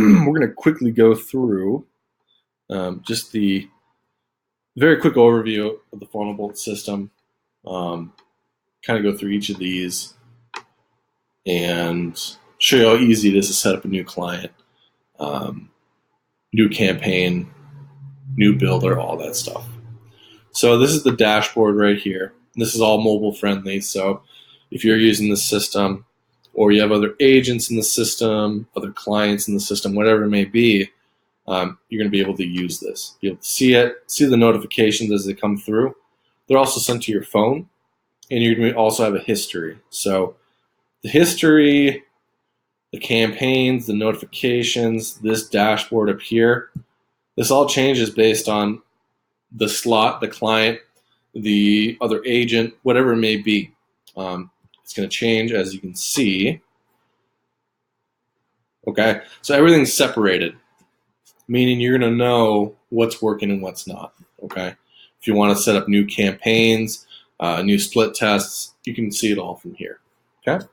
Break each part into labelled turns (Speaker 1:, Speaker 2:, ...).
Speaker 1: we're going to quickly go through just the very quick overview of the Funnelbolt system. Kind of go through each of these and show you how easy it is to set up a new client, new campaign, new builder, all that stuff. So this is the dashboard right here. This is all mobile friendly. So if you're using the system or you have other agents in the system, other clients in the system, whatever it may be, you're going to be able to use this. Be able to see it, see the notifications as they come through. They're also sent to your phone, and you're going to also have a history. So the history, the campaigns, the notifications, this dashboard up here, this all changes based on the slot, the client, the other agent, whatever it may be. It's going to change, as you can see. Okay, so everything's separated, meaning you're going to know what's working and what's not. Okay, if you want to set up new campaigns, new split tests, you can see it all from here. Okay,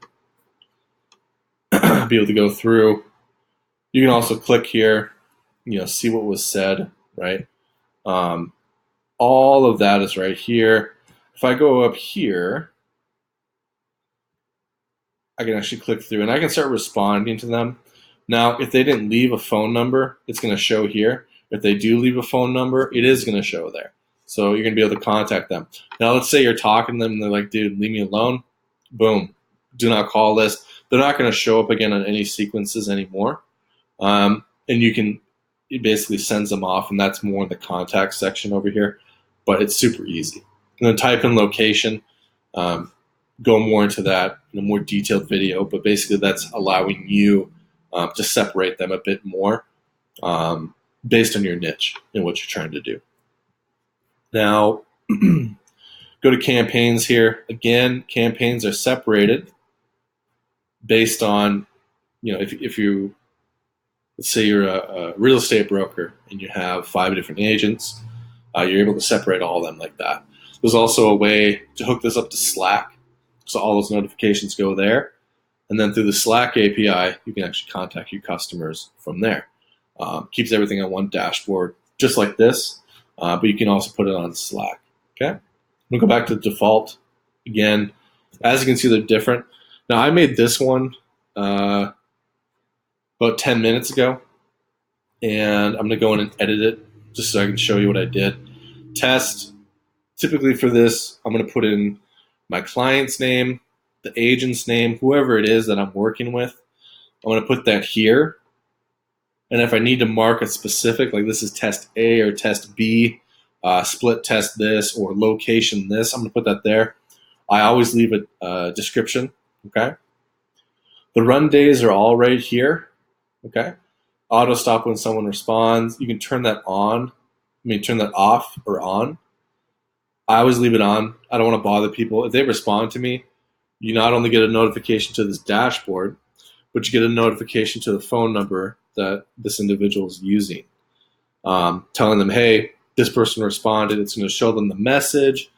Speaker 1: be able to go through. You can also click here, see what was said, right? All of that is right here. If I go up here, I can actually click through and I can start responding to them. Now, if they didn't leave a phone number, it's going to show here. If they do leave a phone number, it is going to show there. So you're going to be able to contact them. Now, let's say you're talking to them and they're like, dude, leave me alone. Boom. Do not call list. They're not going to show up again on any sequences anymore. And it basically sends them off, and that's more in the contact section over here. But it's super easy. And then type in location. Go more into that in a more detailed video, but basically that's allowing you to separate them a bit more based on your niche and what you're trying to do. Now, go to campaigns here. Again, campaigns are separated based on, if you, let's say you're a real estate broker and you have 5 different agents, you're able to separate all of them like that. There's also a way to hook this up to Slack. So all those notifications go there. And then through the Slack API, you can actually contact your customers from there. Keeps everything on one dashboard, just like this. But you can also put it on Slack. Okay? We'll go back to the default. Again, as you can see, they're different. Now, I made this one about 10 minutes ago. And I'm going to go in and edit it just so I can show you what I did. Test. Typically for this, I'm going to put in my client's name, the agent's name, whoever it is that I'm working with. I'm going to put that here. And if I need to mark a specific, like this is test A or test B, split test this, or location this, I'm going to put that there. I always leave a description, okay? The run days are all right here, okay? Auto stop when someone responds. You can turn that on, turn that off or on. I always leave it on. I don't want to bother people. If they respond to me, you not only get a notification to this dashboard, but you get a notification to the phone number that this individual is using, telling them, hey, this person responded. It's going to show them the message,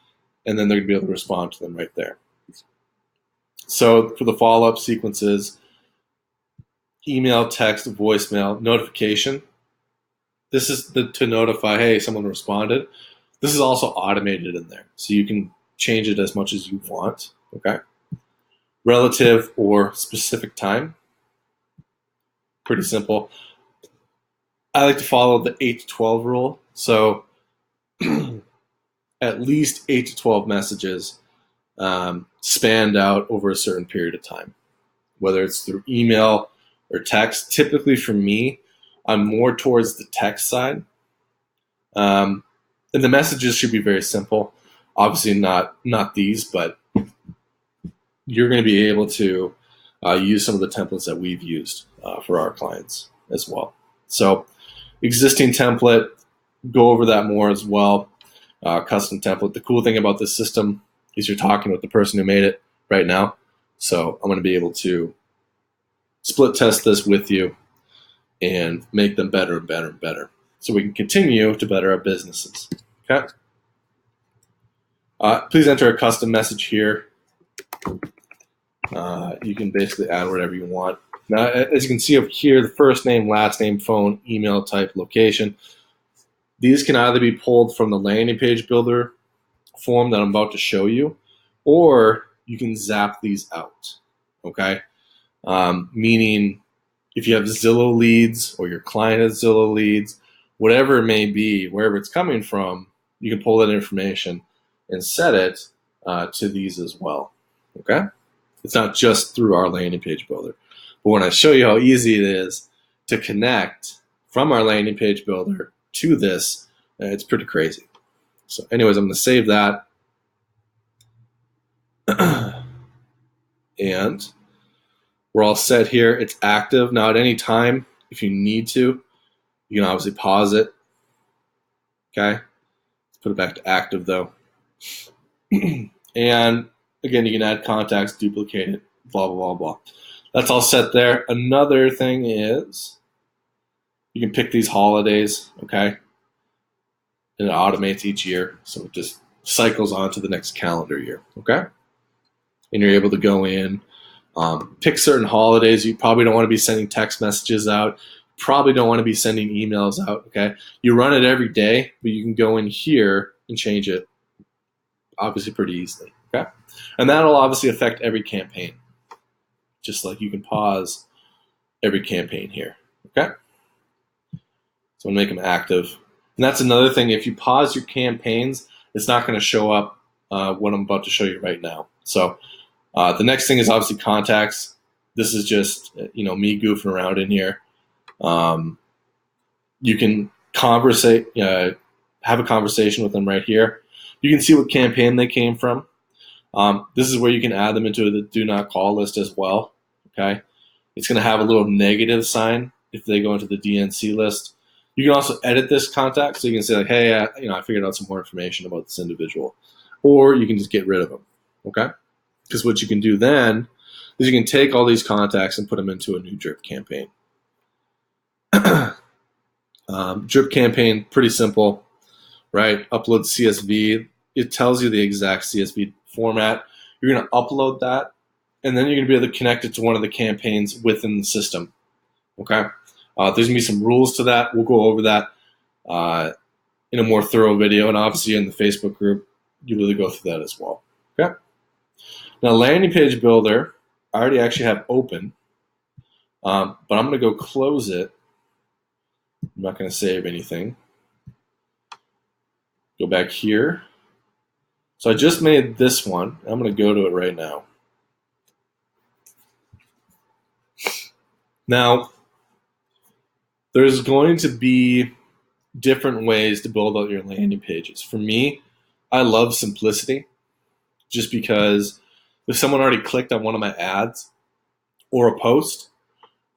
Speaker 1: and then they're going to be able to respond to them right there. So for the follow-up sequences, email, text, voicemail, notification. This is to notify, hey, someone responded. This is also automated in there, so you can change it as much as you want, okay? Relative or specific time, pretty simple. I like to follow the 8 to 12 rule, so at least 8 to 12 messages spanned out over a certain period of time, whether it's through email or text. Typically for me, I'm more towards the text side. And the messages should be very simple. Obviously not these, but you're going to be able to use some of the templates that we've used for our clients as well. So existing template, go over that more as well. Custom template. The cool thing about this system is you're talking with the person who made it right now. So I'm going to be able to split test this with you and make them better and better and better, so we can continue to better our businesses. Okay. Please enter a custom message here. You can basically add whatever you want. Now, as you can see up here, the first name, last name, phone, email type, location. These can either be pulled from the landing page builder form that I'm about to show you, or you can zap these out, okay? Meaning if you have Zillow leads or your client has Zillow leads, whatever it may be, wherever it's coming from, you can pull that information and set it to these as well, okay? It's not just through our landing page builder. But when I show you how easy it is to connect from our landing page builder to this, it's pretty crazy. So anyways, I'm going to save that. And we're all set here. It's active. Now at any time, if you need to, you can obviously pause it. Okay. Let's put it back to active though. And again, you can add contacts, duplicate it, blah, blah, blah, blah. That's all set there. Another thing is you can pick these holidays, okay? And it automates each year. So it just cycles on to the next calendar year, okay? And you're able to go in, pick certain holidays. You probably don't want to be sending text messages out. Probably don't want to be sending emails out, okay? You run it every day, but you can go in here and change it obviously pretty easily, okay? And that'll obviously affect every campaign, just like you can pause every campaign here, okay? So I'm going to make them active. And that's another thing. If you pause your campaigns, it's not going to show up what I'm about to show you right now. So the next thing is obviously contacts. This is just me goofing around in here. You can have a conversation with them right here. You can see what campaign they came from. This is where you can add them into the do not call list as well. Okay, it's going to have a little negative sign if they go into the DNC list. You can also edit this contact, so you can say like, hey, I figured out some more information about this individual, or you can just get rid of them. Okay, because what you can do then is you can take all these contacts and put them into a new drip campaign. Drip campaign, pretty simple, right? Upload CSV. It tells you the exact CSV format. You're going to upload that, and then you're going to be able to connect it to one of the campaigns within the system. Okay? There's going to be some rules to that. We'll go over that in a more thorough video, and obviously in the Facebook group, you really go through that as well. Okay? Now, landing page builder, I already actually have open, but I'm going to go close it. I'm not going to save anything. Go back here. So I just made this one. I'm going to go to it right now. Now, there's going to be different ways to build out your landing pages. For me, I love simplicity just because if someone already clicked on one of my ads or a post,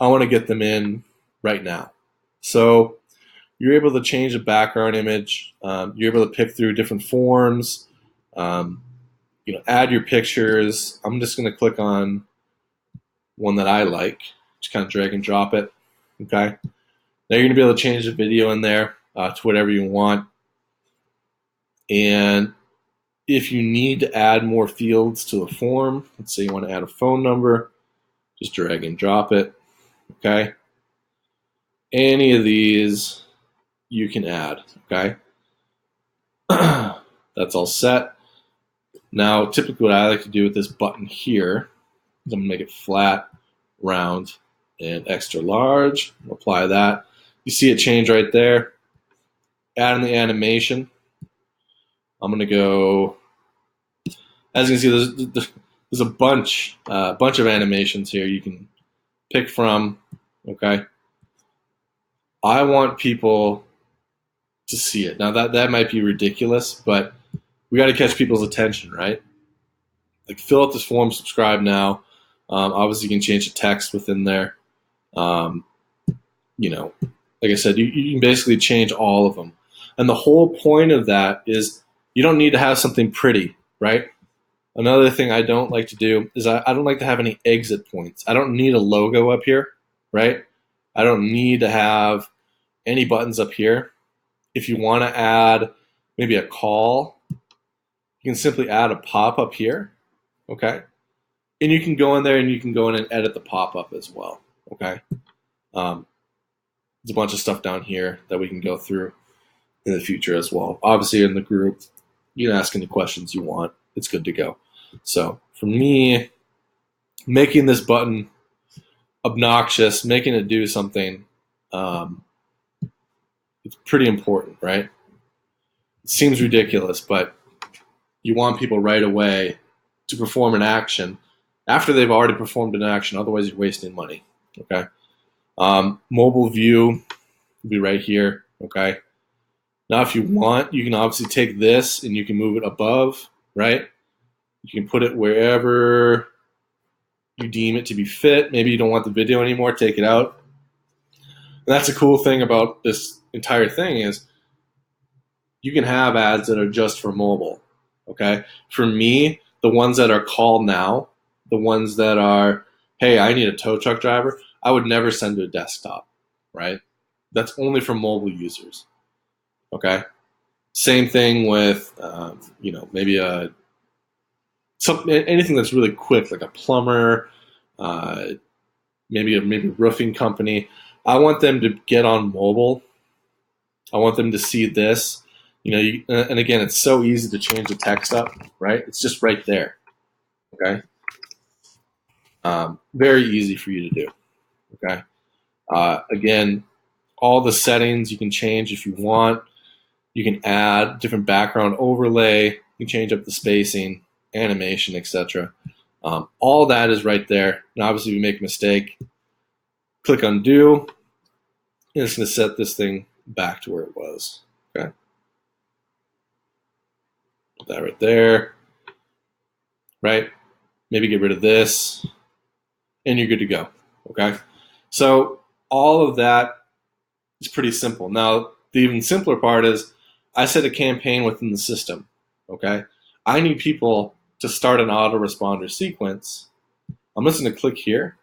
Speaker 1: I want to get them in right now. So you're able to change the background image. You're able to pick through different forms. Add your pictures. I'm just going to click on one that I like. Just kind of drag and drop it. Okay. Now you're going to be able to change the video in there to whatever you want. And if you need to add more fields to a form, let's say you want to add a phone number, just drag and drop it. Okay. Any of these you can add. Okay. That's all set. Now, typically what I like to do with this button here is I'm going to make it flat, round, and extra large. Apply that. You see it change right there. Add in the animation. I'm going to go, as you can see, there's a bunch of animations here you can pick from. Okay. I want people to see it. Now, that might be ridiculous, but we got to catch people's attention, right? Like, fill out this form, subscribe now. Obviously, you can change the text within there. Like I said, you can basically change all of them. And the whole point of that is you don't need to have something pretty, right? Another thing I don't like to do is I don't like to have any exit points. I don't need a logo up here, right? I don't need to have any buttons up here. If you want to add maybe a call, you can simply add a pop-up here, okay? And you can go in there and you can go in and edit the pop-up as well, Okay. There's a bunch of stuff down here that we can go through in the future as well. Obviously, in the group, you can ask any questions you want. It's good to go. So for me, making this button obnoxious, making it do something, it's pretty important, right? It seems ridiculous, but you want people right away to perform an action after they've already performed an action. Otherwise, you're wasting money. Okay. Mobile view will be right here. Okay. Now, if you want, you can obviously take this and you can move it above, right? You can put it wherever you deem it to be fit. Maybe you don't want the video anymore, take it out. And that's a cool thing about this entire thing is you can have ads that are just for mobile. Okay. For me, the ones that are call now, the ones that are, hey, I need a tow truck driver, I would never send to a desktop, right? That's only for mobile users. Okay. Same thing with, maybe anything that's really quick, like a plumber, maybe a roofing company. I want them to get on mobile. I want them to see this. And again, it's so easy to change the text up, right? It's just right there. Okay. Very easy for you to do. Okay. Again, all the settings you can change if you want. You can add different background overlay. You can change up the spacing, animation, etc. All that is right there. And obviously, if you make a mistake, click undo, and it's going to set this thing back to where it was. Okay. Put that right there. Right. Maybe get rid of this, and you're good to go. Okay. So all of that is pretty simple. Now, the even simpler part is I set a campaign within the system. Okay. I need people to start an autoresponder sequence. I'm just going to click here.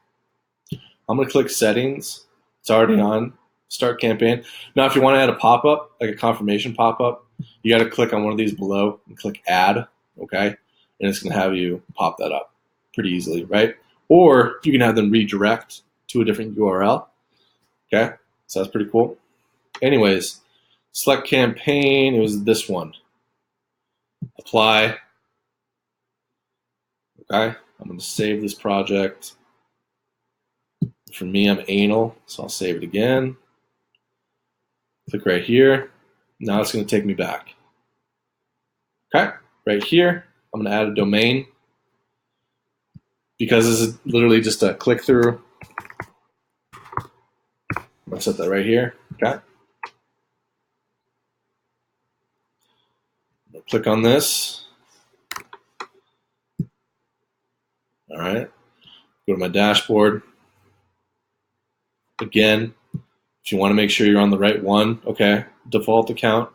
Speaker 1: I'm going to click settings. It's already on. Start campaign. Now, if you want to add a pop-up, like a confirmation pop-up, you got to click on one of these below and click add. Okay. And it's going to have you pop that up pretty easily, right? Or you can have them redirect to a different URL. Okay. So that's pretty cool. Anyways, select campaign. It was this one. Apply. Okay. I'm going to save this project. For me, I'm anal, so I'll save it again. Click right here. Now it's going to take me back. Okay. Right here, I'm going to add a domain. Because this is literally just a click through. I'm going to set that right here. Okay. Click on this. All right. Go to my dashboard. Again, if you want to make sure you're on the right one, okay, default account.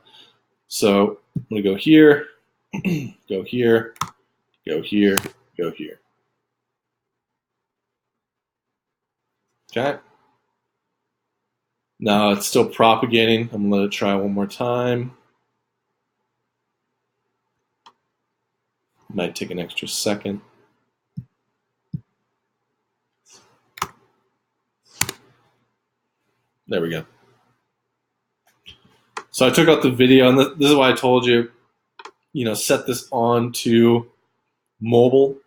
Speaker 1: So I'm going to go here, go here, go here, go here. Okay. Now it's still propagating. I'm going to let it try one more time. Might take an extra second. There we go. So I took out the video, and this is why I told you, set this on to mobile.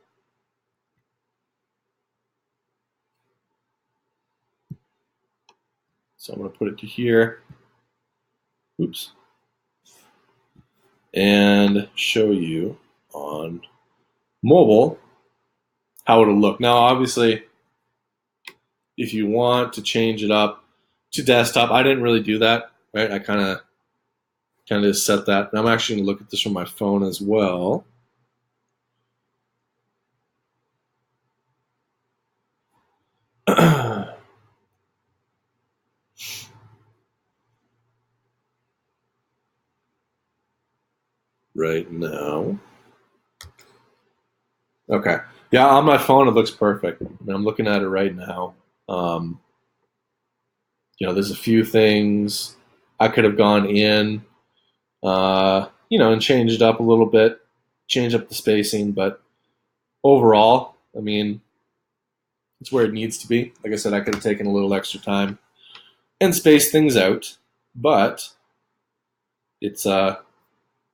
Speaker 1: So I'm going to put it to here. Oops. And show you on mobile how it'll look. Now, obviously, if you want to change it up to desktop, I didn't really do that, right? I kind of just set that. And I'm actually going to look at this from my phone as well. Right now. Okay. Yeah, on my phone it looks perfect. I mean, I'm looking at it right now. There's a few things I could have gone in, and changed it up a little bit, change up the spacing, but overall, I mean, It's where it needs to be. Like I said, I could have taken a little extra time and spaced things out, but it's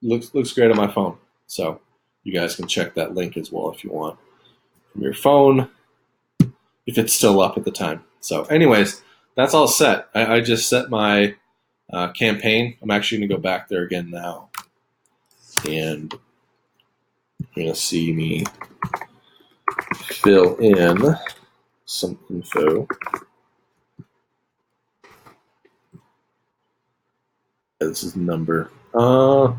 Speaker 1: looks great on my phone. So you guys can check that link as well if you want from your phone, if it's still up at the time. So anyways, that's all set. I just set my campaign. I'm actually going to go back there again now, and you're going to see me fill in some info. This is number. Not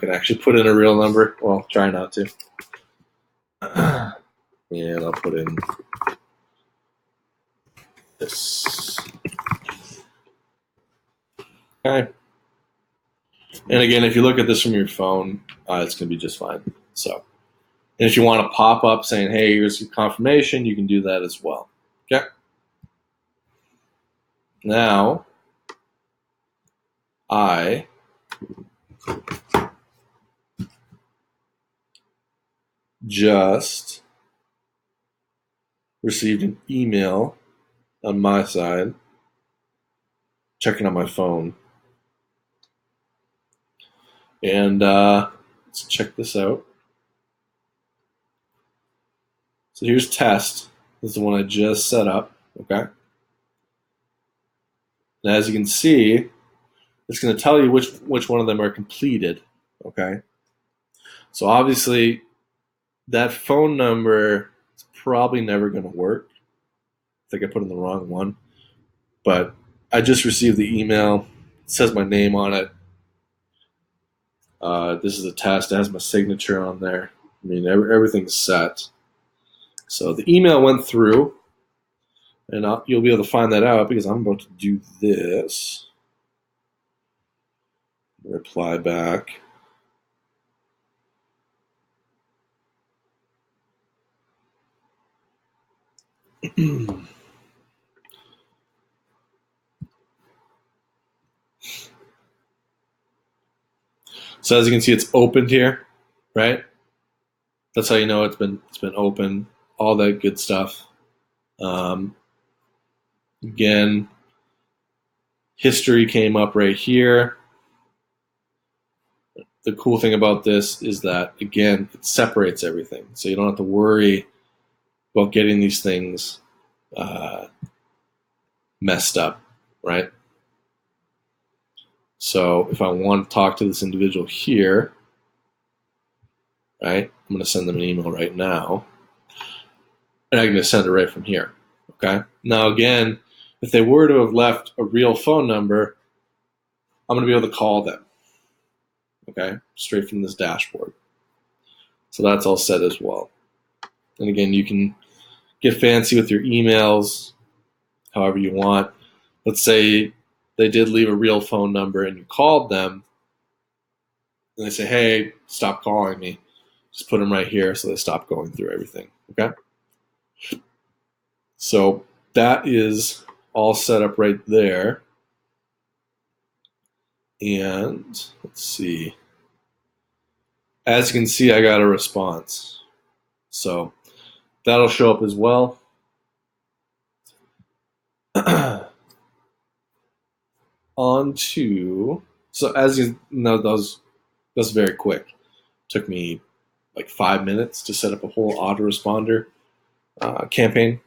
Speaker 1: going to actually put in a real number. Well, try not to. And I'll put in this. Okay. And again, if you look at this from your phone, it's going to be just fine. So, and if you want to pop up saying, hey, here's your confirmation, you can do that as well. Okay. Now, I just received an email on my side, checking on my phone. And let's check this out. So here's test. This is the one I just set up. Okay. And as you can see, it's going to tell you which one of them are completed. Okay. So obviously, that phone number is probably never going to work. I think I put in the wrong one. But I just received the email. It says my name on it. This is a test. It has my signature on there. I mean, everything's set. So the email went through, and you'll be able to find that out because I'm about to do this. Reply back. So as you can see, it's opened here, right? That's how you know it's been open. All that good stuff. Again, history came up right here. The cool thing about this is that, again, it separates everything. So you don't have to worry about getting these things messed up, right? So if I want to talk to this individual here, right, I'm going to send them an email right now, and I'm going to send it right from here, okay? Now, again, if they were to have left a real phone number, I'm going to be able to call them, okay, straight from this dashboard. So that's all set as well. And again, you can get fancy with your emails however you want. Let's say they did leave a real phone number and you called them, and they say, hey, stop calling me. Just put them right here so they stop going through everything, okay? So that is all set up right there. And let's see. As you can see, I got a response. So that'll show up as well. On to, so as you know, that's very quick. Took me like 5 minutes to set up a whole autoresponder campaign,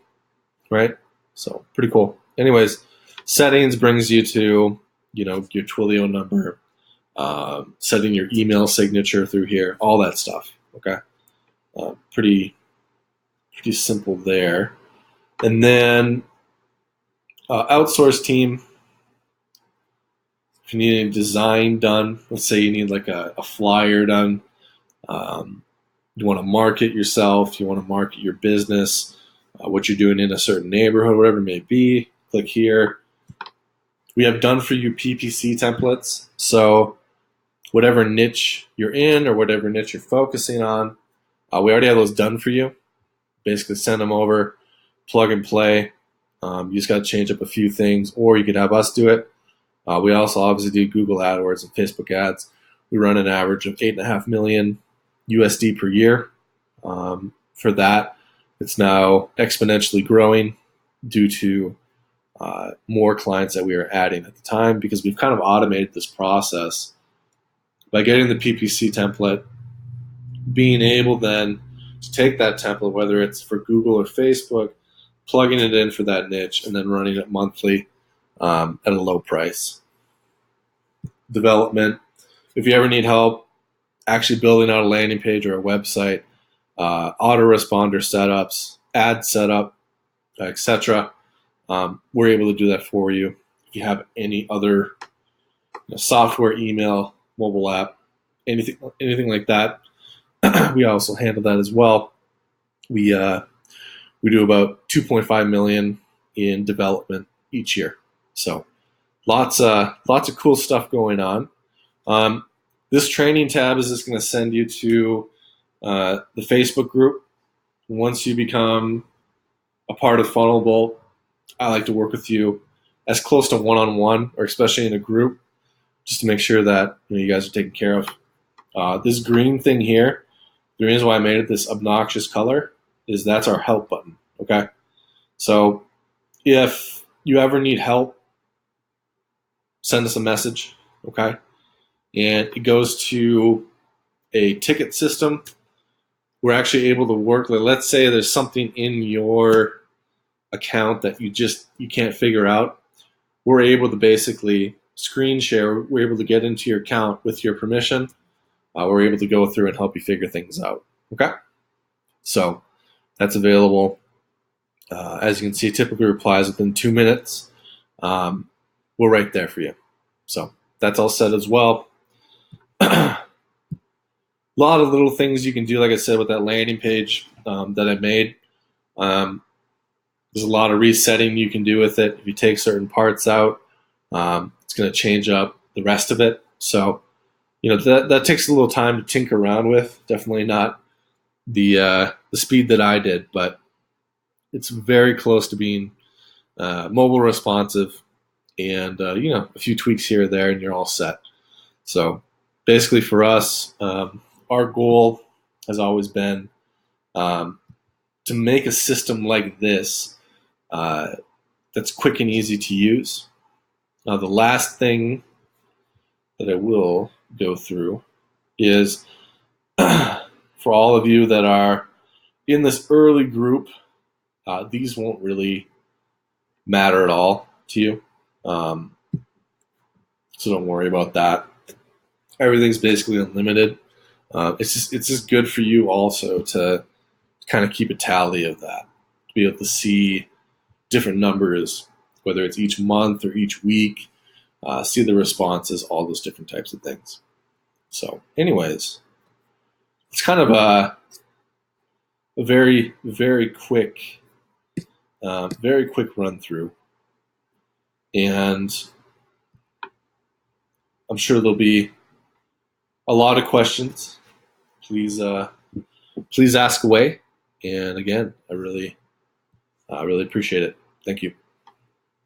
Speaker 1: right? So pretty cool. Anyways, settings brings you to, your Twilio number, setting your email signature through here, all that stuff. Okay, pretty simple there. And then outsource team. If you need any design done, let's say you need like a flyer done, you want to market yourself, you want to market your business, what you're doing in a certain neighborhood, whatever it may be, click here. We have done for you PPC templates. So whatever niche you're in or whatever niche you're focusing on, we already have those done for you. Basically send them over, plug and play. You just got to change up a few things, or you could have us do it. We also obviously do Google AdWords and Facebook ads. We run an average of 8.5 million USD per year. For that, it's now exponentially growing due to more clients that we are adding at the time, because we've kind of automated this process by getting the PPC template, being able then to take that template, whether it's for Google or Facebook, plugging it in for that niche, and then running it monthly at a low price. Development. If you ever need help actually building out a landing page or a website, autoresponder setups, ad setup, etc., we're able to do that for you. If you have any other software, email, mobile app, anything like that, we also handle that as well. We do about 2.5 million in development each year. So lots of cool stuff going on. This training tab is just going to send you to the Facebook group. Once you become a part of Funnelbolt, I like to work with you as close to one-on-one, or especially in a group, just to make sure that you guys are taken care of. This green thing here, the reason why I made it this obnoxious color is that's our help button. Okay, so if you ever need help, send us a message. Okay, and it goes to a ticket system. We're actually able to work. Let's say there's something in your account that you can't figure out. We're able to basically screen share. We're able to get into your account with your permission. We're able to go through and help you figure things out. Okay, so that's available. As you can see, typically replies within 2 minutes. We're right there for you. So that's all set as well. A lot of little things you can do, like I said, with that landing page that I made. There's a lot of resetting you can do with it. If you take certain parts out, it's going to change up the rest of it. So, that takes a little time to tinker around with. Definitely not the speed that I did, but it's very close to being mobile responsive, and a few tweaks here or there, and you're all set. So, basically, for us, our goal has always been to make a system like this that's quick and easy to use. Now, the last thing that I will go through is for all of you that are in this early group, these won't really matter at all to you. So don't worry about that. Everything's basically unlimited. It's just good for you also to kind of keep a tally of that, to be able to see different numbers, whether it's each month or each week, see the responses, all those different types of things. So anyways, it's kind of a very, very quick run through. And I'm sure there'll be a lot of questions. Please ask away. And again, I really appreciate it. Thank you.